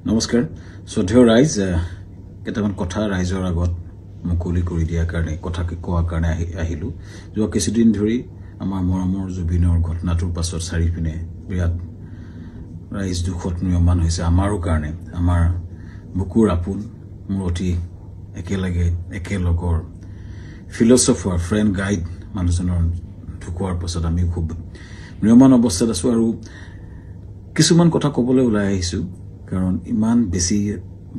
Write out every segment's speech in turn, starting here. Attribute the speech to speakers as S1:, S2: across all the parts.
S1: নমস্কাৰ শ্ৰদ্ধেয় ৰাইজ কেইটামান কথা ৰাইজৰ আগত মুকলি কৰি দিয়াৰ কাৰণে কথা কোৱাৰ কাৰণে আহিলো যোৱা কিছুদিন ধৰি আমাৰ মৰমৰ জুবিনৰ ঘটনাটোৰ পাছত চাৰিপিনে বিৰাট ৰাইজ দুখত নিয়মান হৈছে আমাৰো কাৰণে আমাৰ বুকুৰ আপোন মুৰতি একেলগৰ ফিলছফাৰ ফ্ৰেণ্ড গাইড মানুহজনৰ ঢুকোৱাৰ পাছত আমি খুব নিয়মান অৱস্থাত আছো আৰু কিছুমান কথা ক'বলৈ ওলাই আহিছো কাৰণ ইমান বেছি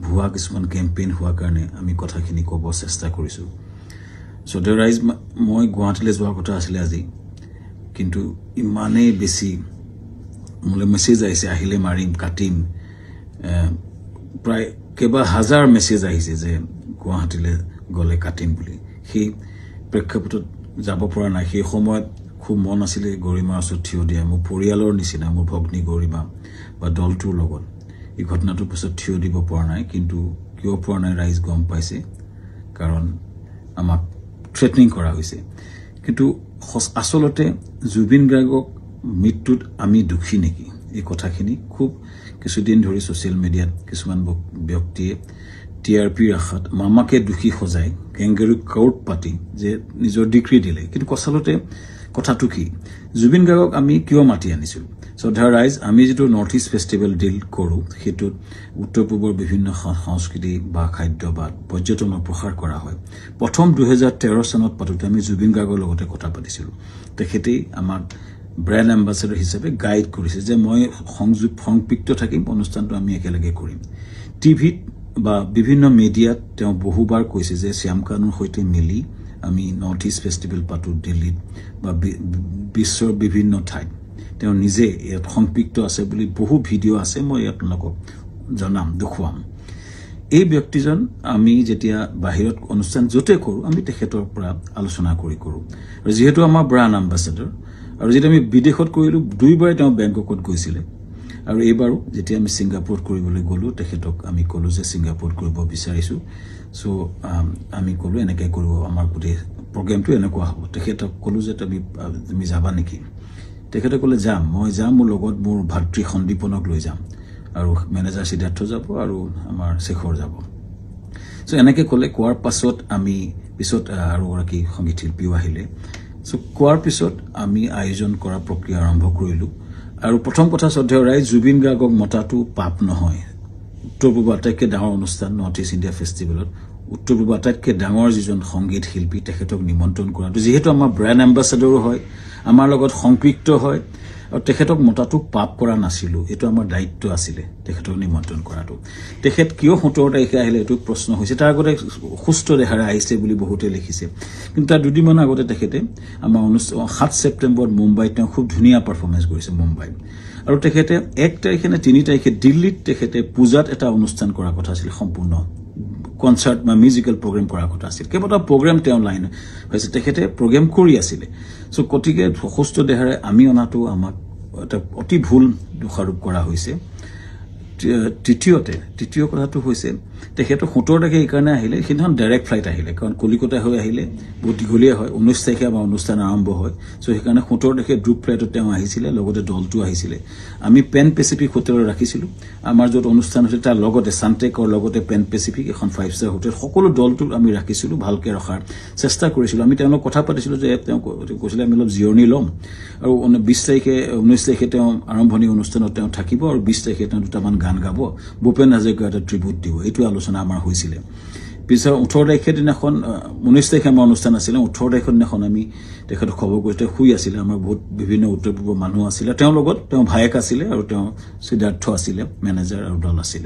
S1: ভুৱা কিছুমান কেম্পেইন হোৱাৰ কাৰণে আমি কথাখিনি ক'ব চেষ্টা কৰিছো শ্ৰদ্ধেয় ৰাইজ মই গুৱাহাটীলৈ যোৱাৰ কথা আছিল আজি কিন্তু ইমানেই বেছি মোলৈ মেছেজ আহিছে আহিলে মাৰিম কাটিম প্ৰায় কেইবা হাজাৰ মেছেজ আহিছে যে গুৱাহাটীলৈ গ'লে কাটিম বুলি সেই প্ৰেক্ষাপটত যাব পৰা নাই সেই সময়ত খুব মন আছিলে গৰিমাৰ ওচৰত থিয় দিয়া মোৰ পৰিয়ালৰ নিচিনা মোৰ ভগ্নী গৰিমা বা দলটোৰ লগত এই ঘটনাটোৰ পিছত থিয় দিব পৰা নাই কিন্তু কিয় পৰা নাই ৰাইজ গম পাইছে কাৰণ আমাক থ্ৰেটনিং কৰা হৈছে কিন্তু আসলতে জুবিন গাৰ্গক মৃত্যুত আমি দুখী নেকি এই কথাখিনি খুব কিছুদিন ধৰি ছ'চিয়েল মিডিয়াত কিছুমান ব্যক্তিয়ে টিআৰপিৰ আশাত মামাকে দুখী সজাই কেংগেৰু কাউট পাতি যে নিজৰ ডিগ্ৰী দিলে কিন্তু আচলতে কথাটো কি জুবিন গাৰ্গক আমি কিয় মাতি আনিছিল শ্ৰদ্ধা ৰাইজ আমি যেটো নৰ্থ ইষ্ট ফেষ্টিভেল ডিল কৰো হেতুত উত্তৰ পূবৰ বিভিন্ন সংস্কৃতি বা খাদ্য বা পৰ্যটনৰ প্ৰসাৰ কৰা হয় প্ৰথম 2013 চনত পাতোতে আমি জুবিন গাৰ্গৰ লগতে কথা পাতিছিলো তেখেতেই আমাৰ ব্ৰেণ্ড এম্বাসেডৰ হিচাপে গাইড কৰিছে যে মই সংযুক্ত থাকিম অনুষ্ঠানটো আমি একেলগে কৰিম টিভিত বা বিভিন্ন মিডিয়াত তেওঁ বহুবাৰ কৈছে যে শ্যামকানুৰ সৈতে মিলি আমি নৰ্থ ইষ্ট ফেষ্টিভেল পাতো দিল্লীত বা বিশ্বৰ বিভিন্ন ঠাইত তেওঁ নিজে ইয়াত সংপৃক্ত আছে বুলি বহু ভিডিঅ' আছে মই আপোনালোকক জনাম দেখুৱাম এই ব্যক্তিজন আমি যেতিয়া বাহিৰত অনুষ্ঠান যতে কৰো আমি তেখেতৰ পৰা আলোচনা কৰো আৰু যেহেতু আমাৰ ব্ৰাণ্ড এম্বাসেডৰ আৰু যেতিয়া আমি বিদেশত কৰিলো দুইবাৰ তেওঁ বেংককত গৈছিলে আৰু এইবাৰো যেতিয়া আমি ছিংগাপুৰত কৰিবলৈ গলো তেখেতক আমি কলো যে ছিংগাপুৰত কৰিব বিচাৰিছো সো আমি কলো এনেকৈ কৰিব আমাৰ গোটেই প্ৰগ্ৰামটো এনেকুৱা হ'ব তেখেতক কলো যে তুমি যাবা নেকি তেখেতে ক'লে যাম মই যাম মোৰ লগত মোৰ ভাতৃ সন্দীপনক লৈ যাম আৰু মেনেজাৰ সিদ্ধাৰ্থ যাব আৰু আমাৰ শেখৰ যাব সো এনেকৈ ক'লে কোৱাৰ পাছত আমি পিছত আৰু গৰাকী সংগীত শিল্পীও আহিলে সো কোৱাৰ পিছত আমি আয়োজন কৰা প্ৰক্ৰিয়া আৰম্ভ কৰিলো আৰু প্ৰথম কথা শ্ৰদ্ধেয় ৰাইজ জুবিন গাৰ্গক মতাটো পাপ নহয় উত্তৰ পূব আটাইতকৈ ডাঙৰ অনুষ্ঠান নৰ্থ ইষ্ট ইণ্ডিয়া ফেষ্টিভেলত উত্তৰ পূব আটাইতকৈ ডাঙৰ যিজন সংগীত শিল্পী তেখেতক নিমন্ত্ৰণ কৰাটো যিহেতু আমাৰ ব্ৰেণ্ড এম্বাসেডৰো হয় আমাৰ লগত সংপৃক্ত হয় আৰু তেখেতক মতাটো পাপ কৰা নাছিলো এটো আমাৰ দায়িত্ব আছিল তেখেতক নিমন্ত্ৰণ কৰাটো তেখেত কিয় 17 তাৰিখে আহিলে এটো প্ৰশ্ন হৈছে তাৰ আগতে সুস্থ দেহাৰে আহিছে বুলি বহুতে লিখিছে কিন্তু তাৰ দুদিনমান আগতে তেখেতে আমাৰ 7 ছেপ্টেম্বৰত মুম্বাইত তেওঁ খুব ধুনীয়া পাৰফৰমেন্স কৰিছে মুম্বাইত আৰু তেখেতে 1 তাৰিখে নে 3 তাৰিখে দিল্লীত তেখেতে পূজাত এটা অনুষ্ঠান কৰাৰ কথা আছিল সম্পূৰ্ণ কনসাৰ্ট বা মিউজিক্যাল প্ৰগ্ৰাম কৰাৰ কথা আছিল কেৱটা প্ৰগ্ৰাম তেওঁ লাইন হৈছে তেখেতে প্ৰগ্ৰাম কৰি আছিল সো কটিকে সুস্থ দেহাৰে আমি অনাটো আমাক এটা অতি ভুল দোষাৰোপ কৰা হৈছে তৃতীয় কথাটো হৈছে তেখেতে 17 তাৰিখে এই কাৰণে আহিলে সিদিনা ডাইৰেক্ট ফ্লাইট আহিলে কাৰণ কলিকতা হৈ আহিলে বহুত দীঘলীয়া হয় 19 তাৰিখে আমাৰ অনুষ্ঠান আৰম্ভ হয় সো সেইকাৰণে 17 তাৰিখে গ্ৰুপ ফ্লাইটত তেওঁ আহিছিলে লগতে দলটো আহিছিলে আমি পেন পেচিফিক হোটেলত ৰাখিছিলো আমাৰ যত অনুষ্ঠান হৈছিল তাৰ লগতে সানটেকৰ লগতে পেন পেচিফিক এখন 5 ষ্টাৰ হোটেল সকলো দলটো আমি ৰাখিছিলো ভালকৈ ৰখাৰ চেষ্টা কৰিছিলো আমি তেওঁলোকক কথা পাতিছিলো যে তেওঁ কৈছিলে আমি অলপ জিৰণি ল'ম আৰু 20 তাৰিখে 19 তাৰিখে তেওঁ আৰম্ভণি অনুষ্ঠানত তেওঁ থাকিব আৰু 20 তাৰিখে তেওঁ দুটামান গান গাব ভূপেন হাজৰিকাৰ এটা ট্ৰিবিউট দিব এইটো আলোচনা আমাৰ হৈছিল পিছৰ 18 তাৰিখে দিনাখন 19 তাৰিখে আমাৰ অনুষ্ঠান আছিল 18 তাৰিখৰ দিনাখন আমি তেখেত খবৰ কৰিতে শুই আছিল আমাৰ বহুত বিভিন্ন উত্তৰ পূৰ্ব মানুহ আছিল তেওঁৰ লগত তেওঁ ভায়েক আছিল আৰু তেওঁ সিদ্ধাৰ্থ আছিল মেনেজাৰ আৰু দল আছিল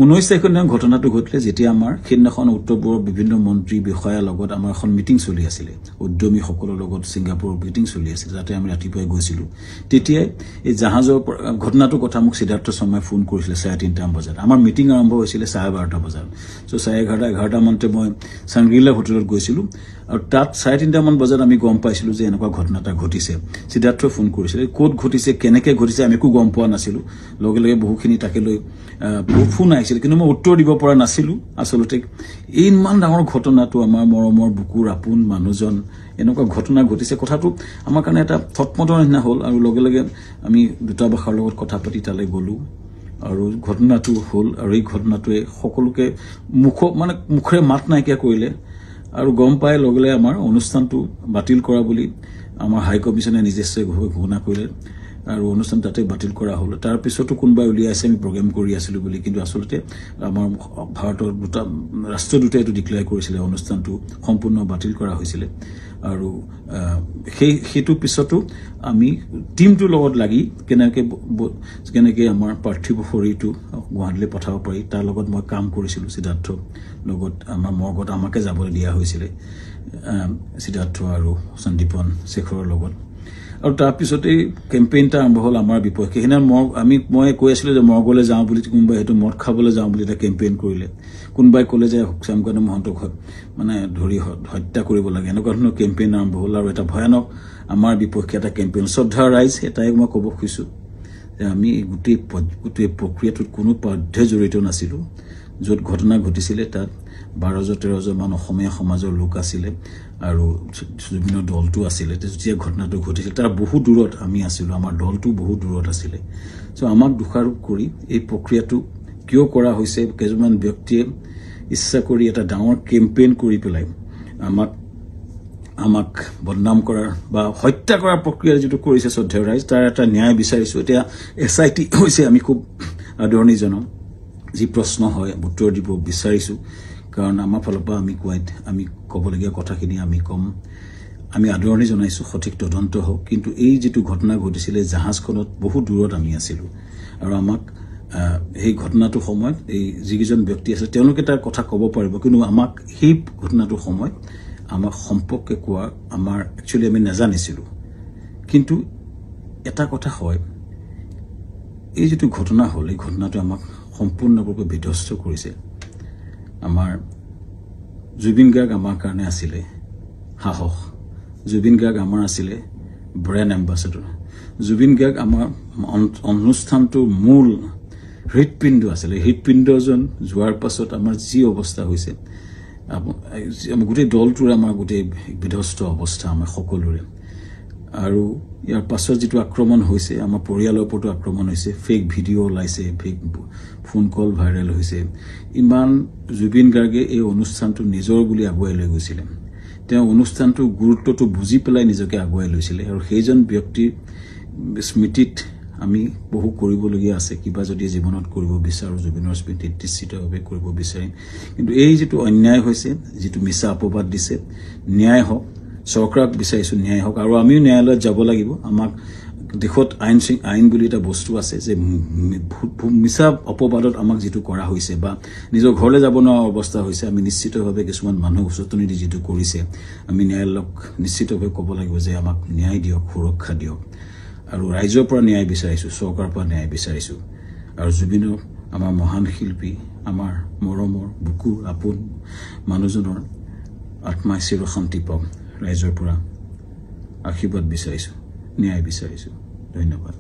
S1: 19 তাৰিখৰ দিনা ঘটনাটো ঘটিলে যেতিয়া আমাৰ সেইদিনাখন উত্তৰ পূৰ্বৰ বিভিন্ন মন্ত্ৰী বিষয়াৰ লগত আমাৰ এখন মিটিং চলি আছিল উদ্যমী সকলৰ লগত ছিংগাপুৰৰ মিটিং চলি আছিল যাতে আমি ৰাতিপুৱাই গৈছিলো তেতিয়া এই জাহাজৰ ঘটনাটো কথা মোক সিদ্ধাৰ্থ শৰ্মাই ফোন কৰিছিল 3:30 বজাত আমাৰ মিটিং আৰম্ভ হৈছিল 12:30 বজাত সো 11:30 মানতে মই সাংগ্ৰিলা হোটেলত গৈছিলো আৰু তাত 3:30 মান বজাত আমি গম পাইছিলো যে এনেকুৱা ঘটনা এটা ঘটিছে সিদ্ধাৰ্থ ফোন কৰিছিল কোত ঘটিছে কেনেকৈ ঘটিছে আমি একো গম পোৱা নাছিলো লগে লগে বহুখিনি তাকে লৈ বহু ফোন আহিছিল কিন্তু মই উত্তৰ দিব পৰা নাছিলো আসলতে ইমান ডাঙৰ ঘটনাটো আমাৰ মৰমৰ বুকুৰ আপোন মানুহজন এনেকুৱা ঘটনা ঘটিছে কথাটো আমাৰ কাৰণে এটা থটমটৰ নিচিনা হ'ল আৰু লগে লগে আমি দুটা ভাষাৰ লগত কথা পাতি তালৈ গলো আৰু ঘটনাটো হ'ল আৰু এই ঘটনাটোৱে সকলোকে মুখৰে মাত নাইকিয়া কৰিলে আৰু গম পাই লগলে আমাৰ অনুষ্ঠানটো বাতিল কৰা বুলি আমাৰ হাই কমিছনে নিজস্বভাৱে ঘোষণা কৰিলে আৰু অনুষ্ঠান তাতে বাতিল কৰা হ'ল তাৰ পিছতো কোনবাই উলিয়াইছে আমি প্ৰগ্ৰাম কৰি আছিলো বুলি কিন্তু আসলতে আমাৰ ভাৰতৰ ৰাষ্ট্ৰদূতে এটো ডিক্লেয়াৰ কৰিছিলে অনুষ্ঠানটো সম্পূৰ্ণ বাতিল কৰা হৈছিলে আৰু সেইটো পিছতো আমি টিমটোৰ লগত লাগি কেনেকে আমাৰ পাৰ্থিব শৰীৰটো গুৱাহাটীলৈ পঠাব পাৰি তাৰ লগত মই কাম কৰিছিলো সিদ্ধাৰ্থ লগত আমাৰ মৰ্গত আমাকে যাবলৈ দিয়া হৈছিলে সিদ্ধাৰ্থ আৰু সন্দীপন শেখৰৰ লগত আৰু তাৰ পিছতে কেম্পেইনটা আৰম্ভ হ'ল আমাৰ বিপক্ষে হেনা মই কৈ আছিলো যে মৰ্গলৈ যাওঁ বুলি কোনবাই হেতু মদ খাবলৈ যাওঁ বুলি এটা কেম্পেইন কৰিলে কোনবাই ক'লে যে শ্যামকান্ত মহন্তক মানে ধৰি হত্যা কৰিব লাগে এনেকুৱা ধৰণৰ কেম্পেইন আৰম্ভ হ'ল আৰু এটা ভয়ানক আমাৰ বিপক্ষে এটা কেম্পেইন শ্ৰদ্ধা ৰাইজ এটাই মই ক'ব খুজিছো যে আমি গোটেই প্ৰক্ৰিয়াটোত কোনো পদ্ধতি জড়িত নাছিলো য'ত ঘটনা ঘটিছিলে তাত 12-13 মান অসমীয়া সমাজৰ লোক আছিলে আৰু বিভিন্ন দলটো আছিলে যেতিয়া ঘটনাটো ঘটিছিল তাৰ বহু দূৰত আমি আছিলো আমাৰ দলটো বহু দূৰত আছিলে সো আমাক দোষাৰোপ কৰি এই প্ৰক্ৰিয়াটো কিয় কৰা হৈছে কেজমান ব্যক্তিয়ে ইচ্ছা কৰি এটা ডাঙৰ কেম্পেইন কৰি পেলাই আমাক বদনাম কৰাৰ বা হত্যা কৰাৰ প্ৰক্ৰিয়া যেটো কৰিছে শ্ৰদ্ধা ৰাইজ তাৰ এটা ন্যায় বিচাৰিছো এতিয়া এসআইটি হৈছে আমি খুব আদৰণি জনাম যি প্ৰশ্ন হয় উত্তৰ দিব বিচাৰিছো কাৰণ আমাৰ ফালৰ পৰা আমি ক'বলগীয়া কথাখিনি আমি কম আমি আদৰণি জনাইছো সঠিক তদন্ত হোক কিন্তু এই যেটো ঘটনা ঘটিছিলে জাহাজখনত বহু দূৰত আমি আছিলো আৰু আমাক এই ঘটনাটো সময়ত এই যিজন ব্যক্তি আছে তেওঁলোকে তাৰ কথা ক'ব পাৰিব কিন্তু আমাক এই ঘটনাটো সময়ত আমাক সম্পৰ্কে কোৱা আমাৰ একচুয়ালি আমি নাজানিছিলো কিন্তু এটা কথা হয় এই যেটো ঘটনা হ'ল এই ঘটনাটো আমাক সম্পূৰ্ণৰূপে বিধ্বস্ত কৰিছে আমাৰ জুবিন গাৰ্গ আমাৰ কাৰণে আছিলে সাহস জুবিন গাৰ্গ আমাৰ আছিলে ব্ৰেণ্ড এম্বাসেডৰ জুবিন গাৰ্গ আমাৰ অনুষ্ঠানটোৰ মূল হৃদপিণ্ড আছিলে হৃদপিণ্ডজন যোৱাৰ পাছত আমাৰ যি অৱস্থা হৈছে আমাৰ গোটেই দলটোৰ আমাৰ গোটেই বিধ্বস্ত অৱস্থা আমাৰ সকলোৰে আৰু ইয়াৰ পাছত যেটো আক্ৰমণ হৈছে আমাৰ পৰিয়ালৰ ওপৰতো আক্ৰমণ হৈছে ফেক ভিডিঅ ওলাইছে ফেক ফোন কল ভাইৰেল হৈছে ইমান জুবিন গাৰ্গে এই অনুষ্ঠানটো নিজৰ বুলি আগুৱাই লৈ গৈছিল তেওঁ অনুষ্ঠানটো গুৰুত্বটো বুজি পেলাই নিজকে আগুৱাই লৈছিল আৰু সেইজন ব্যক্তিৰ স্মৃতিত আমি বহু কৰিবলগীয়া আছে কিবা যদি জীৱনত কৰিব বিচাৰো জুবিনৰ স্মৃতিত নিশ্চিতভাৱে কৰিব বিচাৰিম কিন্তু এই যেটো অন্যায় হৈছে যেটো মিছা অপবাদ দিছে ন্যায় হোক চৰকাৰক বিচাৰিছো ন্যায় হোক আৰু আমিও ন্যায়ালয়ত যাব লাগিব আমাক দেখত আইন বুলি এটা বস্তু আছে যে মিছা অপবাদত আমাক যেটো কৰা হৈছে বা নিজৰ ঘৰলৈ যাব নোৱাৰা অৱস্থা হৈছে আমি নিশ্চিতভাৱে কিছুমান মানুহ উচতনি দি যেটো কৰিছে আমি ন্যায়ালয়ক নিশ্চিতভাৱে ক'ব লাগিব যে আমাক ন্যায় দিয়ক সুৰক্ষা দিয়ক আৰু ৰাইজৰ পৰা ন্যায় বিচাৰিছো চৰকাৰৰ পৰা ন্যায় বিচাৰিছো আৰু জুবিনৰ আমাৰ মহান শিল্পী আমাৰ মৰমৰ বুকুৰ আপোন মানুহজনৰ আত্মাই চিৰ শান্তি পাওক ৰাইজৰ পৰা আশীৰ্বাদ বিচাৰিছো ন্যায় বিচাৰিছো ধন্যবাদ